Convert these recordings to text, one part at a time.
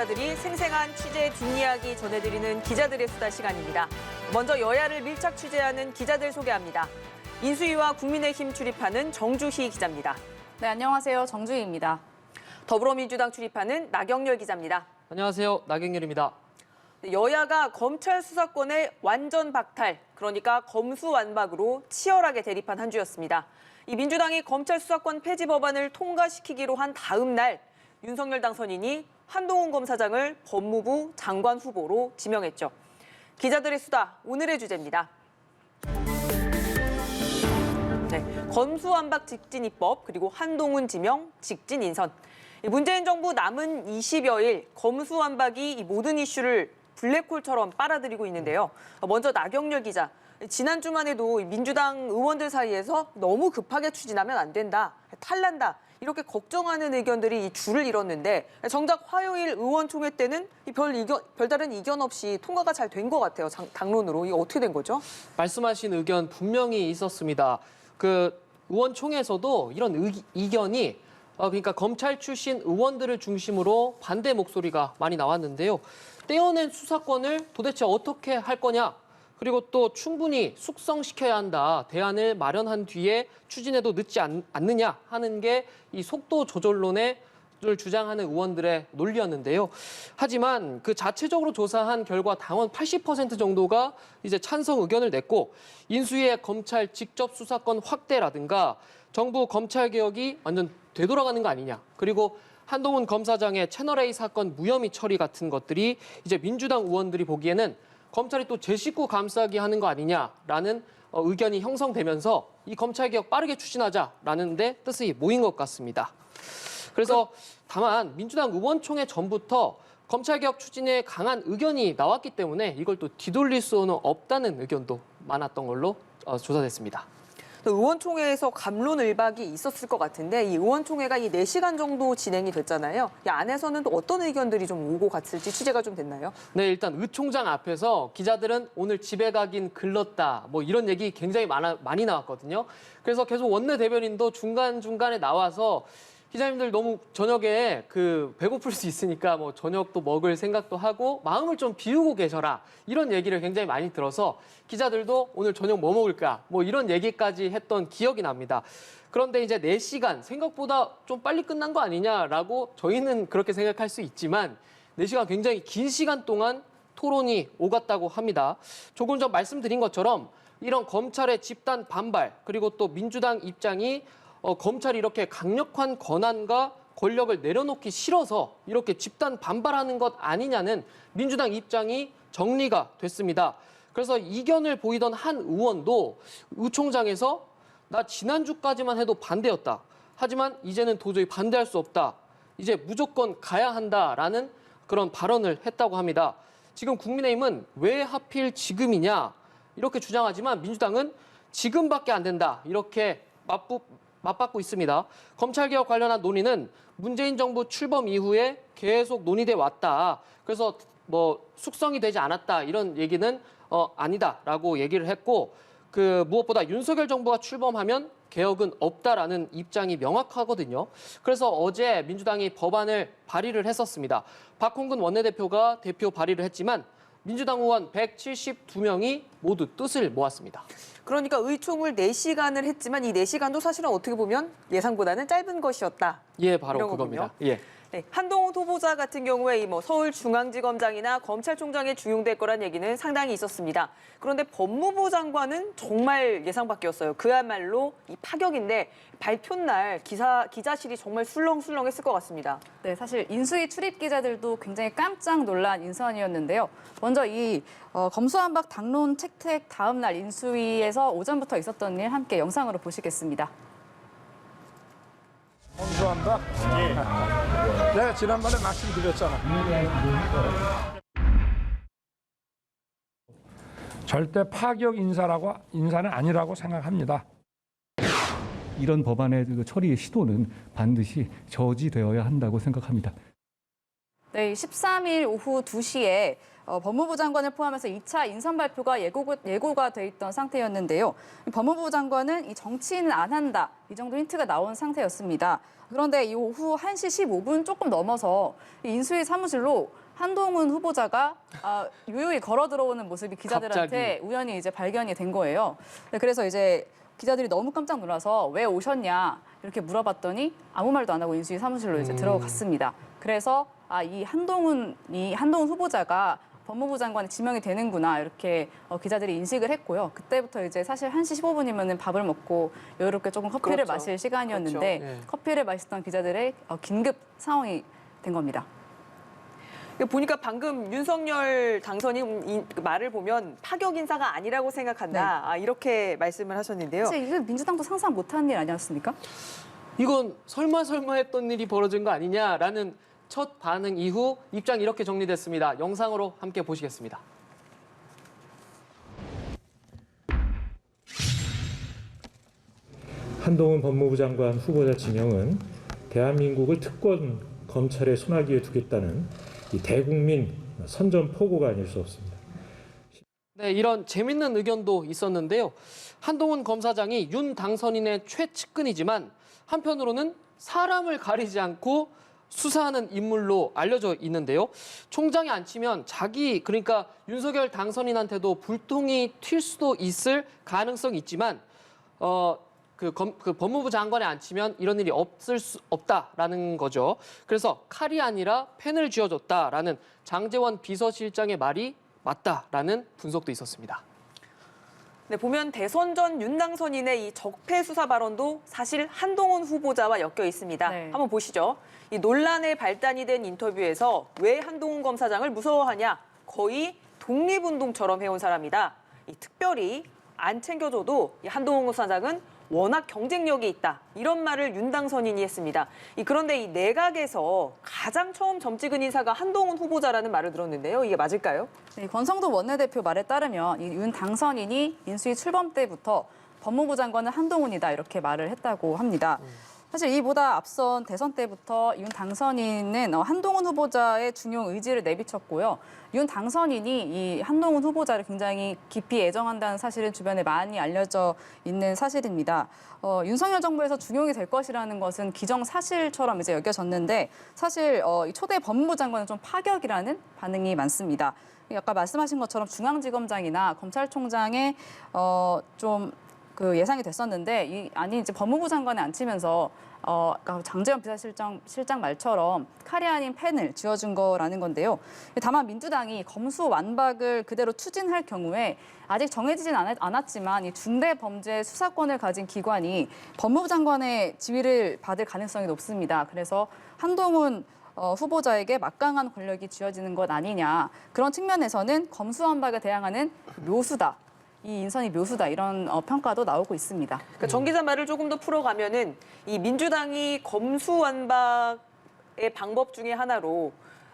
기자들이 생생한 취재 뒷이야기 전해드리는 기자들의 수다 시간입니다. 먼저 여야를 밀착 취재하는 기자들 소개합니다. 인수위와 국민의힘 출입하는 정주희 기자입니다. 네, 안녕하세요. 정주희입니다. 더불어민주당 출입하는 나경열 기자입니다. 안녕하세요. 나경열입니다. 여야가 검찰 수사권의 완전 박탈, 그러니까 검수완박으로 치열하게 대립한 한 주였습니다. 이 민주당이 검찰 수사권 폐지 법안을 통과시키기로 한 다음 날 윤석열 당선인이 한동훈 검사장을 법무부 장관 후보로 지명했죠. 기자들의 수다, 오늘의 주제입니다. 네, 검수완박 직진 입법, 그리고 한동훈 지명, 직진 인선. 문재인 정부 남은 20여일 검수완박이 이 모든 이슈를 블랙홀처럼 빨아들이고 있는데요. 먼저 나경열 기자, 지난 주만 해도 민주당 의원들 사이에서 너무 급하게 추진하면 안 된다, 탈난다, 이렇게 걱정하는 의견들이 줄을 이뤘는데 정작 화요일 의원총회 때는 별다른 이견 없이 통과가 잘 된 것 같아요. 당론으로. 이거 어떻게 된 거죠? 말씀하신 의견 분명히 있었습니다. 의원총회에서도 이런 이견이 그러니까 검찰 출신 의원들을 중심으로 반대 목소리가 많이 나왔는데요. 떼어낸 수사권을 도대체 어떻게 할 거냐? 그리고 또 충분히 숙성시켜야 한다. 대안을 마련한 뒤에 추진해도 늦지 않느냐 하는 게 이 속도 조절론을 주장하는 의원들의 논리였는데요. 하지만 그 자체적으로 조사한 결과 당원 80% 정도가 이제 찬성 의견을 냈고 인수위의 검찰 직접 수사권 확대라든가 정부 검찰 개혁이 완전 되돌아가는 거 아니냐. 그리고 한동훈 검사장의 채널A 사건 무혐의 처리 같은 것들이 이제 민주당 의원들이 보기에는 검찰이 또 제 식구 감싸기 하는 거 아니냐라는 의견이 형성되면서 이 검찰개혁 빠르게 추진하자라는 데 뜻이 모인 것 같습니다. 그래서 다만 민주당 의원총회 전부터 검찰개혁 추진에 강한 의견이 나왔기 때문에 이걸 또 뒤돌릴 수는 없다는 의견도 많았던 걸로 조사됐습니다. 의원총회에서 갑론을박이 있었을 것 같은데 이 의원총회가 이 4시간 정도 진행이 됐잖아요. 이 안에서는 또 어떤 의견들이 좀 오고 갔을지 취재가 좀 됐나요? 네, 일단 의 총장 앞에서 기자들은 오늘 집에 가긴 글렀다. 뭐 이런 얘기 굉장히 많이 나왔거든요. 그래서 계속 원내대변인도 중간중간에 나와서 기자님들 너무 저녁에 배고플 수 있으니까 뭐 저녁도 먹을 생각도 하고 마음을 좀 비우고 계셔라. 이런 얘기를 굉장히 많이 들어서 기자들도 오늘 저녁 뭐 먹을까? 뭐 이런 얘기까지 했던 기억이 납니다. 그런데 이제 4시간 생각보다 좀 빨리 끝난 거 아니냐라고 저희는 그렇게 생각할 수 있지만 4시간 굉장히 긴 시간 동안 토론이 오갔다고 합니다. 조금 전 말씀드린 것처럼 이런 검찰의 집단 반발 그리고 또 민주당 입장이 검찰이 이렇게 강력한 권한과 권력을 내려놓기 싫어서 이렇게 집단 반발하는 것 아니냐는 민주당 입장이 정리가 됐습니다. 그래서 이견을 보이던 한 의원도 의총장에서 나 지난주까지만 해도 반대였다. 하지만 이제는 도저히 반대할 수 없다. 이제 무조건 가야 한다라는 그런 발언을 했다고 합니다. 지금 국민의힘은 왜 하필 지금이냐 이렇게 주장하지만 민주당은 지금밖에 안 된다. 이렇게 맞받고 있습니다. 검찰개혁 관련한 논의는 문재인 정부 출범 이후에 계속 논의돼 왔다. 그래서 뭐 숙성이 되지 않았다 이런 얘기는 아니다라고 얘기를 했고 무엇보다 윤석열 정부가 출범하면 개혁은 없다라는 입장이 명확하거든요. 그래서 어제 민주당이 법안을 발의를 했었습니다. 박홍근 원내대표가 대표 발의를 했지만 민주당 의원 172명이 모두 뜻을 모았습니다. 그러니까 의총을 4시간을 했지만 이 4시간도 사실은 어떻게 보면 예상보다는 짧은 것이었다. 예, 바로 이런 그겁니다. 거군요. 예. 네, 한동훈 후보자 같은 경우에 서울중앙지검장이나 검찰총장에 중용될 거란 얘기는 상당히 있었습니다. 그런데 법무부 장관은 정말 예상 밖이었어요. 그야말로 이 파격인데 발표 날 기자실이 정말 술렁술렁했을 것 같습니다. 네, 사실 인수위 출입 기자들도 굉장히 깜짝 놀란 인선이었는데요. 먼저 이 검수완박 당론 채택 다음 날 인수위에서 오전부터 있었던 일 함께 영상으로 보시겠습니다. 검수완박? 예. 내가 지난번에 말씀드렸잖아. 절대 파격 인사는 아니라고 생각합니다. 이런 법안의 처리 시도는 반드시 저지되어야 한다고 생각합니다. 네, 13일 오후 2시에 법무부 장관을 포함해서 2차 인선 발표가 예고가 돼 있던 상태였는데요. 법무부 장관은 이 정치인은 안 한다. 이 정도 힌트가 나온 상태였습니다. 그런데 이 오후 1시 15분 조금 넘어서 인수위 사무실로 한동훈 후보자가 요요히 걸어 들어오는 모습이 기자들한테 갑자기. 우연히 이제 발견이 된 거예요. 그래서 이제 기자들이 너무 깜짝 놀라서 왜 오셨냐 이렇게 물어봤더니 아무 말도 안 하고 인수위 사무실로 이제 들어갔습니다. 그래서 이 한동훈 후보자가 법무부 장관에 지명이 되는구나 이렇게 기자들이 인식을 했고요. 그때부터 이제 사실 1시 15분이면 밥을 먹고 여유롭게 조금 커피를 그렇죠. 마실 시간이었는데 그렇죠. 예. 커피를 마시던 기자들의 긴급 상황이 된 겁니다. 보니까 방금 윤석열 당선인 말을 보면 파격 인사가 아니라고 생각한다. 이렇게 말씀을 하셨는데요. 사실 이건 민주당도 상상 못한 일 아니었습니까? 이건 설마 했던 일이 벌어진 거 아니냐라는 첫 반응 이후 입장 이렇게 정리됐습니다. 영상으로 함께 보시겠습니다. 한동훈 법무부 장관 후보자 지명은 대한민국을 특권 검찰의 손아귀에 두겠다는 이 대국민 선전포고가 아닐 수 없습니다. 네, 이런 재밌는 의견도 있었는데요. 한동훈 검사장이 윤 당선인의 최측근이지만 한편으로는 사람을 가리지 않고 수사하는 인물로 알려져 있는데요. 총장이 안 치면 그러니까 윤석열 당선인한테도 불통이 튈 수도 있을 가능성이 있지만 그 법무부 장관에 안 치면 이런 일이 없을 수 없다라는 거죠. 그래서 칼이 아니라 펜을 쥐어줬다라는 장제원 비서실장의 말이 맞다라는 분석도 있었습니다. 네, 보면 대선 전 윤 당선인의 이 적폐 수사 발언도 사실 한동훈 후보자와 엮여 있습니다. 네. 한번 보시죠. 이 논란의 발단이 된 인터뷰에서 왜 한동훈 검사장을 무서워하냐? 거의 독립운동처럼 해온 사람이다. 특별히 안 챙겨줘도 이 한동훈 검사장은 워낙 경쟁력이 있다. 이런 말을 윤 당선인이 했습니다. 그런데 이 내각에서 가장 처음 점 찍은 인사가 한동훈 후보자라는 말을 들었는데요. 이게 맞을까요? 네, 권성동 원내대표 말에 따르면 이 윤 당선인이 인수위 출범 때부터 법무부 장관은 한동훈이다 이렇게 말을 했다고 합니다. 사실 이보다 앞선 대선 때부터 윤 당선인은 한동훈 후보자의 중용 의지를 내비쳤고요. 윤 당선인이 이 한동훈 후보자를 굉장히 깊이 애정한다는 사실은 주변에 많이 알려져 있는 사실입니다. 윤석열 정부에서 중용이 될 것이라는 것은 기정사실처럼 이제 여겨졌는데 사실 이 초대 법무부 장관은 좀 파격이라는 반응이 많습니다. 아까 말씀하신 것처럼 중앙지검장이나 검찰총장의 좀 그 예상이 됐었는데 이제 법무부 장관에 앉히면서 아까 장제원 비서실장 말처럼 칼이 아닌 펜을 쥐어준 거라는 건데요. 다만 민주당이 검수완박을 그대로 추진할 경우에 아직 정해지진 않았지만 이 중대범죄 수사권을 가진 기관이 법무부 장관의 지위를 받을 가능성이 높습니다. 그래서 한동훈 후보자에게 막강한 권력이 쥐어지는 것 아니냐. 그런 측면에서는 검수완박에 대항하는 묘수다. 이 인선이 묘수다 이런 평가도 나오고 있습니다. 그러니까 정 기자 말을 조금 더 풀어가면은 이 민주당이 검수완박의 방법 중에 하나로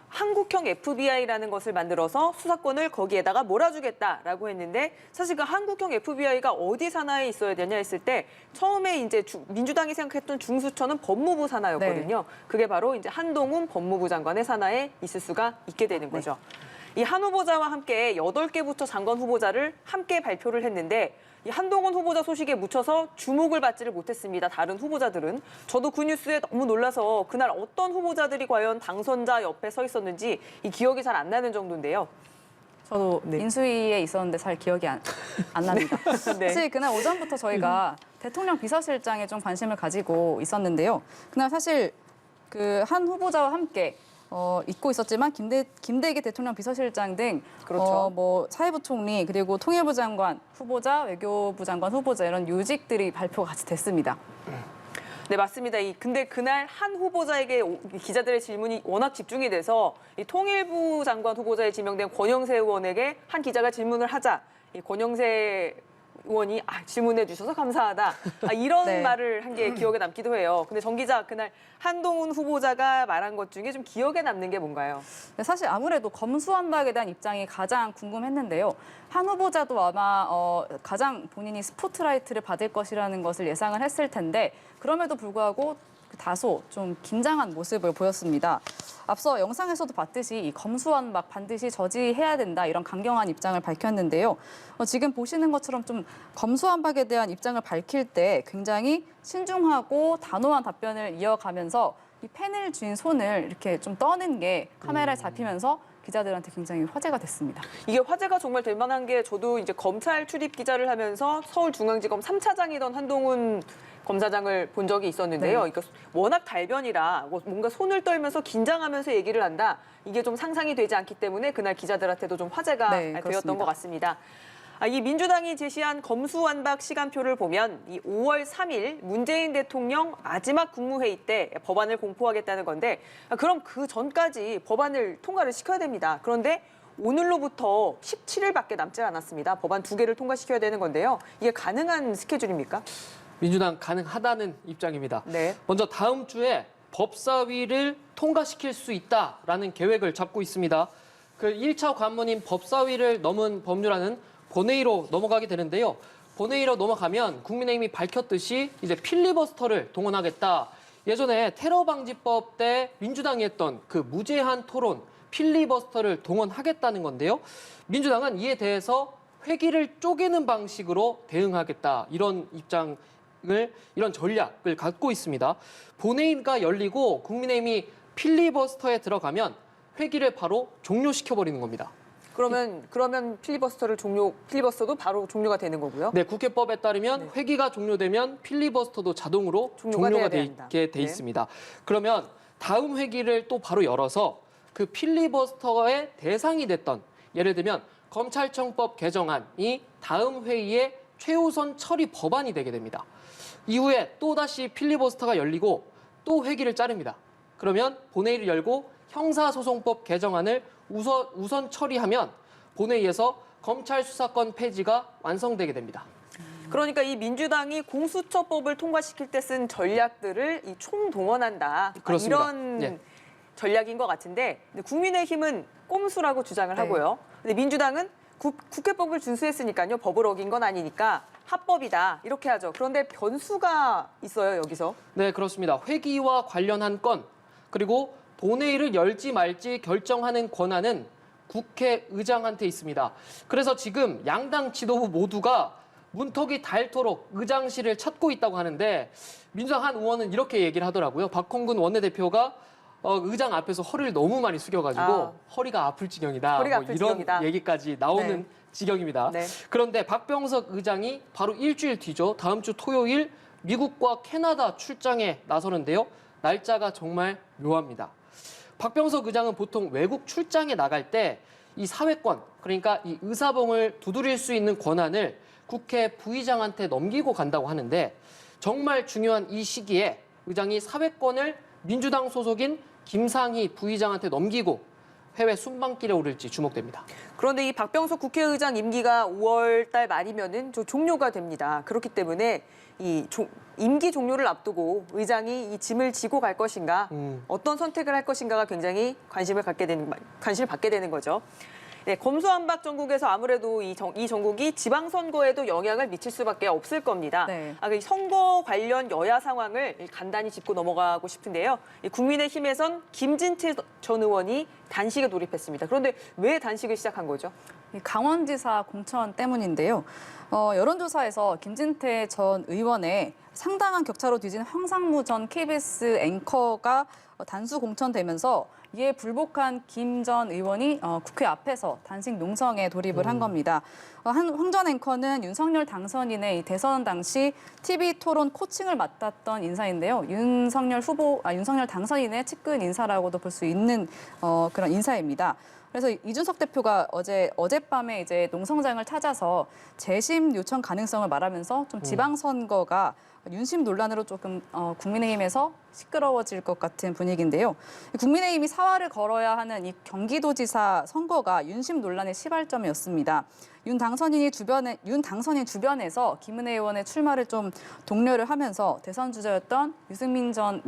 한국형 FBI라는 것을 만들어서 수사권을 거기에다가 몰아주겠다라고 했는데 사실 그 한국형 FBI가 어디 산하에 있어야 되냐 했을 때 처음에 이제 민주당이 생각했던 중수처는 법무부 산하였거든요. 네. 그게 바로 이제 한동훈 법무부 장관의 산하에 있을 수가 있게 되는 거죠. 이 한 후보자와 함께 8개 부처 장관 후보자를 함께 발표를 했는데 이 한동훈 후보자 소식에 묻혀서 주목을 받지를 못했습니다. 다른 후보자들은. 저도 그 뉴스에 너무 놀라서 그날 어떤 후보자들이 과연 당선자 옆에 서 있었는지 이 기억이 잘 안 나는 정도인데요. 저도 네. 인수위에 있었는데 잘 기억이 안 납니다. 네. 사실 그날 오전부터 저희가 대통령 비서실장에 좀 관심을 가지고 있었는데요. 그날 사실 그 한 후보자와 함께 잊고 있었지만 김대기 대통령 비서실장 등 그렇죠. 뭐 사회부 총리 그리고 통일부 장관 후보자, 외교부 장관 후보자 이런 요직들이 발표가 같이 됐습니다. 네, 맞습니다. 근데 그날 한 후보자에게 기자들의 질문이 워낙 집중이 돼서 이 통일부 장관 후보자에 지명된 권영세 의원에게 한 기자가 질문을 하자 이 권영세 의원이 질문해 주셔서 감사하다. 이런 네. 말을 한 게 기억에 남기도 해요. 근데 정 기자 그날 한동훈 후보자가 말한 것 중에 좀 기억에 남는 게 뭔가요? 사실 아무래도 검수완박에 대한 입장이 가장 궁금했는데요. 한 후보자도 아마 가장 본인이 스포트라이트를 받을 것이라는 것을 예상을 했을 텐데 그럼에도 불구하고 다소 좀 긴장한 모습을 보였습니다. 앞서 영상에서도 봤듯이 이 검수완박 반드시 저지해야 된다 이런 강경한 입장을 밝혔는데요. 지금 보시는 것처럼 좀 검수완박에 대한 입장을 밝힐 때 굉장히 신중하고 단호한 답변을 이어가면서 이 펜을 쥔 손을 이렇게 좀 떠는 게 카메라에 잡히면서 기자들한테 굉장히 화제가 됐습니다. 이게 화제가 정말 될 만한 게 저도 이제 검찰 출입 기자를 하면서 서울중앙지검 3차장이던 한동훈 검사장을 본 적이 있었는데요. 네. 그러니까 워낙 달변이라 뭔가 손을 떨면서 긴장하면서 얘기를 한다. 이게 좀 상상이 되지 않기 때문에 그날 기자들한테도 좀 화제가 네, 되었던 그렇습니다. 것 같습니다. 이 민주당이 제시한 검수완박 시간표를 보면 이 5월 3일 문재인 대통령 마지막 국무회의 때 법안을 공포하겠다는 건데 그럼 그 전까지 법안을 통과를 시켜야 됩니다. 그런데 오늘로부터 17일밖에 남지 않았습니다. 법안 2개를 통과시켜야 되는 건데요. 이게 가능한 스케줄입니까? 민주당 가능하다는 입장입니다. 네. 먼저 다음 주에 법사위를 통과시킬 수 있다라는 계획을 잡고 있습니다. 그 1차 관문인 법사위를 넘은 법률안은 본회의로 넘어가게 되는데요. 본회의로 넘어가면 국민의힘이 밝혔듯이 이제 필리버스터를 동원하겠다. 예전에 테러방지법 때 민주당이 했던 그 무제한 토론 필리버스터를 동원하겠다는 건데요. 민주당은 이에 대해서 회기를 쪼개는 방식으로 대응하겠다. 이런 이런 전략을 갖고 있습니다. 본회의가 열리고 국민의힘이 필리버스터에 들어가면 회기를 바로 종료시켜버리는 겁니다. 그러면 필리버스터도 바로 종료가 되는 거고요. 네, 국회법에 따르면 회기가 종료되면 필리버스터도 자동으로 종료가 되게 돼 있습니다. 그러면 다음 회기를 또 바로 열어서 그 필리버스터의 대상이 됐던 예를 들면 검찰청법 개정안이 다음 회의에 최우선 처리 법안이 되게 됩니다. 이후에 또다시 필리버스터가 열리고 또 회기를 자릅니다. 그러면 본회의를 열고 형사소송법 개정안을 우선 처리하면 본회의에서 검찰 수사권 폐지가 완성되게 됩니다. 그러니까 이 민주당이 공수처법을 통과시킬 때 쓴 전략들을 이 총동원한다. 그렇습니다. 이런 예. 전략인 것 같은데 국민의힘은 꼼수라고 주장을 네. 하고요. 근데 민주당은 국회법을 준수했으니까요. 법을 어긴 건 아니니까 합법이다. 이렇게 하죠. 그런데 변수가 있어요, 여기서. 네, 그렇습니다. 회기와 관련한 건 그리고 본회의를 열지 말지 결정하는 권한은 국회의장한테 있습니다. 그래서 지금 양당 지도부 모두가 문턱이 닳도록 의장실을 찾고 있다고 하는데 민주당 한 의원은 이렇게 얘기를 하더라고요. 박홍근 원내대표가 의장 앞에서 허리를 너무 많이 숙여가지고 허리가 아플 지경이다. 허리가 뭐 아플 이런 지경이다. 얘기까지 나오는 네. 지경입니다. 네. 그런데 박병석 의장이 바로 일주일 뒤죠. 다음 주 토요일 미국과 캐나다 출장에 나서는데요. 날짜가 정말 묘합니다. 박병석 의장은 보통 외국 출장에 나갈 때 이 사회권, 그러니까 이 의사봉을 두드릴 수 있는 권한을 국회 부의장한테 넘기고 간다고 하는데 정말 중요한 이 시기에 의장이 사회권을 민주당 소속인 김상희 부의장한테 넘기고 해외 순방길에 오를지 주목됩니다. 그런데 이 박병석 국회의장 임기가 5월 달 말이면은 종료가 됩니다. 그렇기 때문에 임기 종료를 앞두고 의장이 이 짐을 지고 갈 것인가, 어떤 선택을 할 것인가가 굉장히 관심을 받게 되는 거죠. 네, 검수완박 전국에서 아무래도 이 전국이 지방선거에도 영향을 미칠 수밖에 없을 겁니다. 네. 그 선거 관련 여야 상황을 간단히 짚고 넘어가고 싶은데요. 국민의힘에선 김진태 전 의원이 단식에 돌입했습니다. 그런데 왜 단식을 시작한 거죠? 강원지사 공천 때문인데요. 여론조사에서 김진태 전 의원의 상당한 격차로 뒤진 황상무 전 KBS 앵커가 단수 공천되면서 이에 불복한 김 전 의원이 국회 앞에서 단식 농성에 돌입을 한 겁니다. 황 전 앵커는 윤석열 당선인의 대선 당시 TV 토론 코칭을 맡았던 인사인데요. 윤석열 당선인의 측근 인사라고도 볼 수 있는 그런 인사입니다. 그래서 이준석 대표가 어젯밤에 이제 농성장을 찾아서 재심 요청 가능성을 말하면서 좀 지방선거가 윤심 논란으로 조금 국민의힘에서 시끄러워질 것 같은 분위기인데요. 국민의힘이 사활을 걸어야 하는 이 경기도지사 선거가 윤심 논란의 시발점이었습니다. 윤 당선인 주변에서 김은혜 의원의 출마를 좀 독려를 하면서 대선 주자였던 유승민 전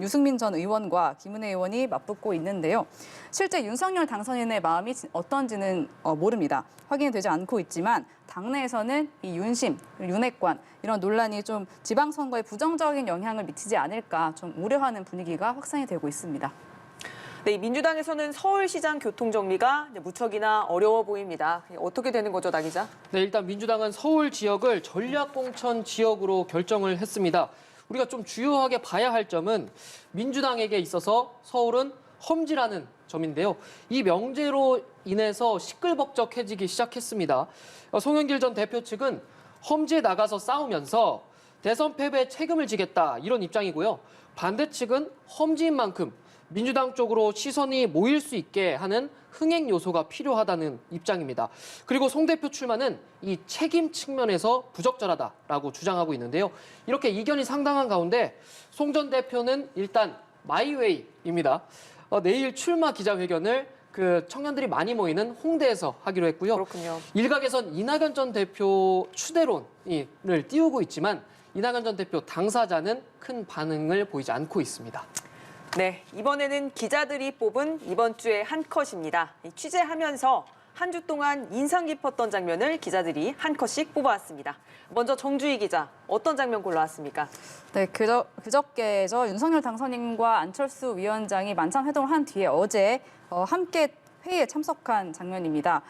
의원과 김은혜 의원이 맞붙고 있는데요. 실제 윤석열 당선인의 마음이 어떤지는 모릅니다. 확인이 되지 않고 있지만 당내에서는 이 윤심, 윤핵관 이런 논란이 좀 지방선거에 부정적인 영향을 미치지 않을까 좀 우려하는 분위기가 확산이 되고 있습니다. 네, 이 민주당에서는 서울시장 교통 정리가 무척이나 어려워 보입니다. 어떻게 되는 거죠, 나 기자? 네, 일단 민주당은 서울 지역을 전략공천 지역으로 결정을 했습니다. 우리가 좀 주요하게 봐야 할 점은 민주당에게 있어서 서울은 험지라는 점인데요. 이 명제로 인해서 시끌벅적해지기 시작했습니다. 송영길 전 대표 측은 험지에 나가서 싸우면서 대선 패배에 책임을 지겠다 이런 입장이고요. 반대 측은 험지인 만큼 민주당 쪽으로 시선이 모일 수 있게 하는 흥행 요소가 필요하다는 입장입니다. 그리고 송 대표 출마는 이 책임 측면에서 부적절하다라고 주장하고 있는데요. 이렇게 이견이 상당한 가운데 송 전 대표는 일단 마이웨이입니다. 내일 출마 기자회견을 그 청년들이 많이 모이는 홍대에서 하기로 했고요. 그렇군요. 일각에선 이낙연 전 대표 추대론을 띄우고 있지만 이낙연 전 대표 당사자는 큰 반응을 보이지 않고 있습니다. 네, 이번에는 기자들이 뽑은 이번 주의 한 컷입니다. 취재하면서 한 주 동안 인상 깊었던 장면을 기자들이 한 컷씩 뽑아왔습니다. 먼저 정주희 기자, 어떤 장면 골라왔습니까? 네, 그저께죠. 윤석열 당선인과 안철수 위원장이 만찬 회동을 한 뒤에 어제 함께 회의에 참석한 장면입니다.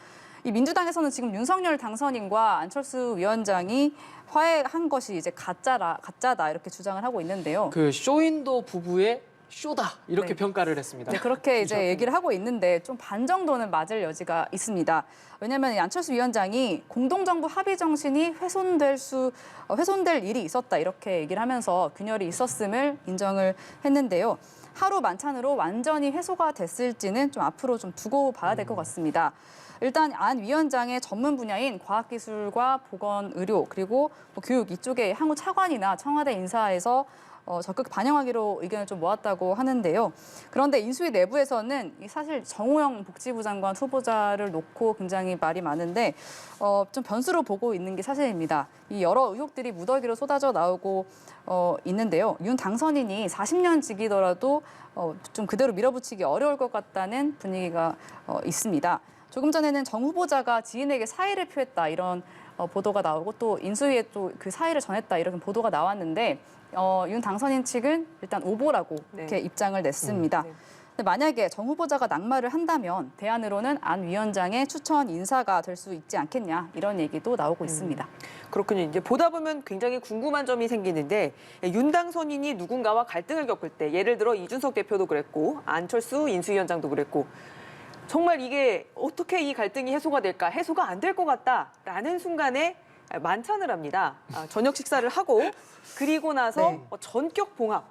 이 민주당에서는 지금 윤석열 당선인과 안철수 위원장이 화해한 것이 이제 가짜다 이렇게 주장을 하고 있는데요. 그 쇼윈도 부부의 쇼다 이렇게 네. 평가를 했습니다. 네, 그렇게 이제 얘기를 하고 있는데 좀 반 정도는 맞을 여지가 있습니다. 왜냐하면 이 안철수 위원장이 공동정부 합의 정신이 훼손될 일이 있었다 이렇게 얘기를 하면서 균열이 있었음을 인정을 했는데요. 하루 만찬으로 완전히 해소가 됐을지는 좀 앞으로 좀 두고 봐야 될 것 같습니다. 일단 안 위원장의 전문 분야인 과학기술과 보건의료 그리고 교육 이쪽에 향후 차관이나 청와대 인사에서 적극 반영하기로 의견을 좀 모았다고 하는데요. 그런데 인수위 내부에서는 사실 정호영 복지부 장관 후보자를 놓고 굉장히 말이 많은데 좀 변수로 보고 있는 게 사실입니다. 이 여러 의혹들이 무더기로 쏟아져 나오고 있는데요. 윤 당선인이 40년 직이더라도 좀 그대로 밀어붙이기 어려울 것 같다는 분위기가 있습니다. 조금 전에는 정 후보자가 지인에게 사의를 표했다 이런 보도가 나오고 또 인수위에 또 그 사의를 전했다 이런 보도가 나왔는데 윤 당선인 측은 일단 오보라고 이렇게 입장을 냈습니다. 근데 만약에 정 후보자가 낙마를 한다면 대안으로는 안 위원장의 추천 인사가 될 수 있지 않겠냐 이런 얘기도 나오고 있습니다. 그렇군요. 이제 보다 보면 굉장히 궁금한 점이 생기는데 윤 당선인이 누군가와 갈등을 겪을 때 예를 들어 이준석 대표도 그랬고 안철수 인수위원장도 그랬고 정말 이게 어떻게 이 갈등이 해소가 될까? 해소가 안 될 것 같다라는 순간에 만찬을 합니다. 저녁 식사를 하고 그리고 나서 네. 전격 봉합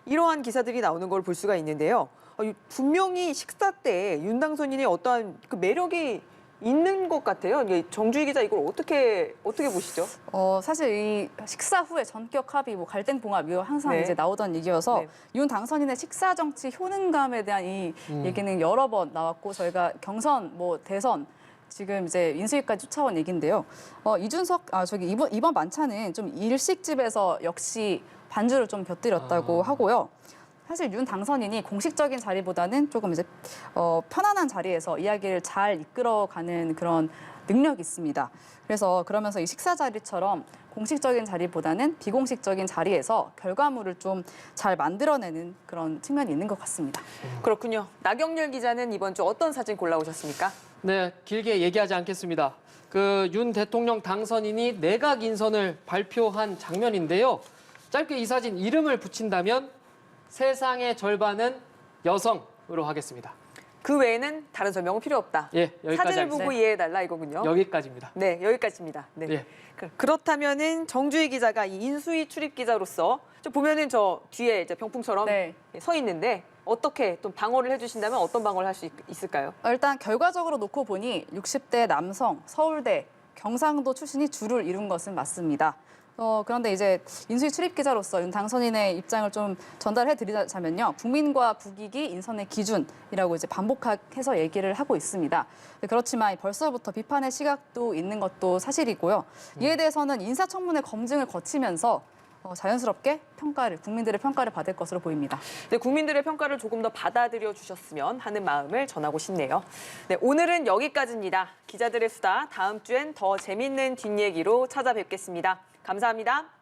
이러한 기사들이 나오는 걸 볼 수가 있는데요. 분명히 식사 때 윤 당선인의 어떠한 그 매력이 있는 것 같아요. 정주희 기자 이걸 어떻게 보시죠? 사실 이 식사 후에 전격 합의, 갈등 봉합 이거 항상 네. 이제 나오던 얘기여서 네. 윤 당선인의 식사 정치 효능감에 대한 이 얘기는 여러 번 나왔고 저희가 경선, 대선 지금 이제 인수위까지 쫓아온 얘기인데요. 이번 만찬은 좀 일식집에서 역시 반주를 좀 곁들였다고 하고요. 사실 윤 당선인이 공식적인 자리보다는 조금 이제 편안한 자리에서 이야기를 잘 이끌어가는 그런 능력이 있습니다. 그러면서 이 식사 자리처럼 공식적인 자리보다는 비공식적인 자리에서 결과물을 좀 잘 만들어내는 그런 측면이 있는 것 같습니다. 그렇군요. 나경열 기자는 이번 주 어떤 사진 골라오셨습니까? 네, 길게 얘기하지 않겠습니다. 그 윤 대통령 당선인이 내각 인선을 발표한 장면인데요. 짧게 이 사진 이름을 붙인다면 세상의 절반은 여성으로 하겠습니다. 그 외에는 다른 설명은 필요 없다. 예, 여기까지 사진을 하겠습니다. 보고 이해해달라 이거군요. 여기까지입니다. 네, 여기까지입니다. 네. 예. 그렇다면은 정주희 기자가 이 인수위 출입 기자로서 좀 보면은 저 뒤에 이제 병풍처럼 네. 서 있는데 어떻게 좀 방어를 해주신다면 어떤 방어를 할 수 있을까요? 일단 결과적으로 놓고 보니 60대 남성, 서울대, 경상도 출신이 주를 이룬 것은 맞습니다. 그런데 이제 인수위 출입 기자로서 윤 당선인의 입장을 좀 전달해 드리자면요. 국민과 국익이 인선의 기준이라고 이제 반복해서 얘기를 하고 있습니다. 그렇지만 벌써부터 비판의 시각도 있는 것도 사실이고요. 이에 대해서는 인사청문회 검증을 거치면서 자연스럽게 국민들의 평가를 받을 것으로 보입니다. 네, 국민들의 평가를 조금 더 받아들여 주셨으면 하는 마음을 전하고 싶네요. 네, 오늘은 여기까지입니다. 기자들의 수다, 다음 주엔 더 재밌는 뒷얘기로 찾아뵙겠습니다. 감사합니다.